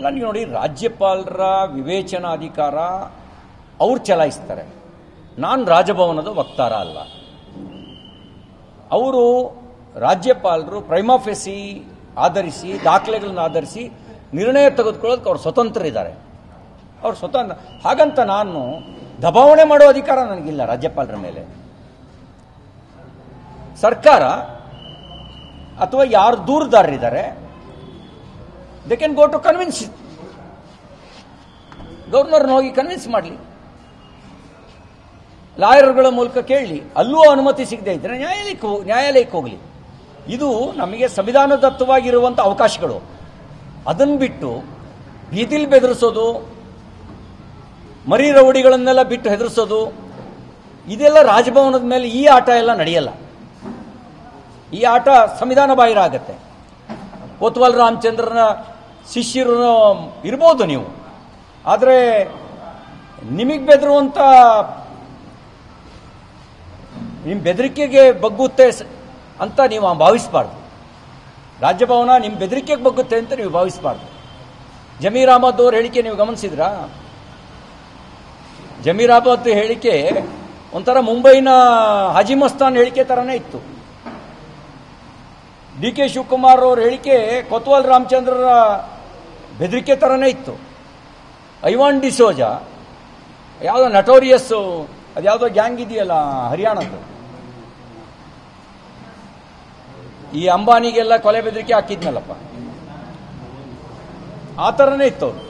ನನಗೆ ನೋಡಿ, ರಾಜ್ಯಪಾಲರ ವಿವೇಚನಾಧಿಕಾರ ಅವ್ರು ಚಲಾಯಿಸ್ತಾರೆ. ನಾನು ರಾಜಭವನದ ವಕ್ತಾರ ಅಲ್ಲ. ಅವರು ರಾಜ್ಯಪಾಲರು ಪ್ರೈಮಾಫೆಸಿ ಆಧರಿಸಿ, ದಾಖಲೆಗಳನ್ನು ಆಧರಿಸಿ ನಿರ್ಣಯ ತೆಗೆದುಕೊಳ್ಳೋದಕ್ಕೆ ಅವ್ರು ಸ್ವತಂತ್ರ ಇದ್ದಾರೆ. ಅವ್ರು ಸ್ವತಂತ್ರ. ಹಾಗಂತ ನಾನು ದಬಾವಣೆ ಮಾಡೋ ಅಧಿಕಾರ ನನಗಿಲ್ಲ ರಾಜ್ಯಪಾಲರ ಮೇಲೆ. ಸರ್ಕಾರ ಅಥವಾ ಯಾರು ದೂರುದಾರರಿದ್ದಾರೆ, they can go to convince. ಗವರ್ನರ್ನ ಹೋಗಿ ಕನ್ವಿನ್ಸ್ ಮಾಡಲಿ, ಲಾಯರ್ಗಳ ಮೂಲಕ ಕೇಳಲಿ. ಅಲ್ಲೂ ಅನುಮತಿ ಸಿಗದೆ ಇದ್ರೆ ನ್ಯಾಯಾಲಯಕ್ಕೆ ಹೋಗಲಿ. ಇದು ನಮಗೆ ಸಂವಿಧಾನದತ್ತವಾಗಿರುವಂಥ ಅವಕಾಶಗಳು. ಅದನ್ನು ಬಿಟ್ಟು ಬೀದಿಲ್ ಬೆದರಿಸೋದು, ಮರಿ ರೌಡಿಗಳನ್ನೆಲ್ಲ ಬಿಟ್ಟು ಹೆದರಿಸೋದು, ಇದೆಲ್ಲ ರಾಜಭವನದ ಮೇಲೆ ಈ ಆಟ ಎಲ್ಲ ನಡೆಯಲ್ಲ. ಈ ಆಟ ಸಂವಿಧಾನ ಬಾಹಿರ ಆಗತ್ತೆ. ಕೊತ್ವಾಲ್ ರಾಮಚಂದ್ರನ ಶಿಷ್ಯರು ಇರ್ಬೋದು ನೀವು, ಆದರೆ ನಿಮಗೆ ಬೆದರುವಂಥ, ನಿಮ್ಮ ಬೆದರಿಕೆಗೆ ಬಗ್ಗುತ್ತೆ ಅಂತ ನೀವು ಭಾವಿಸಬಾರ್ದು. ರಾಜಭವನ ನಿಮ್ಮ ಬೆದರಿಕೆಗೆ ಬಗ್ಗುತ್ತೆ ಅಂತ ನೀವು ಭಾವಿಸಬಾರ್ದು. ಜಮೀರ್ ಅಹಮದ್ ಅವ್ರ ಹೇಳಿಕೆ ನೀವು ಗಮನಿಸಿದ್ರಾ? ಜಮೀರ್ ಅಹಮದ್ ಹೇಳಿಕೆ ಒಂಥರ ಮುಂಬೈನ ಹಾಜಿ ಮಸ್ತಾನ್ ಹೇಳಿಕೆ ಥರನೇ ಇತ್ತು. ಡಿ ಕೆ ಶಿವಕುಮಾರ್ ಅವ್ರ ಹೇಳಿಕೆ ಕೊತ್ವಾಲ್ ರಾಮಚಂದ್ರರ ಬೆದರಿಕೆ ಥರನೇ ಇತ್ತು. ಐವಾನ್ ಡಿಸೋಜಾ ಯಾವುದೋ ನಟೋರಿಯಸ್ಸು, ಅದು ಯಾವುದೋ ಗ್ಯಾಂಗ್ ಇದೆಯಲ್ಲ ಹರಿಯಾಣದ್ದು, ಈ ಅಂಬಾನಿಗೆಲ್ಲ ಕೊಲೆ ಬೆದರಿಕೆ ಹಾಕಿದ್ನಲ್ಲಪ್ಪ, ಆ ಥರನೇ ಇತ್ತು ಅವರು.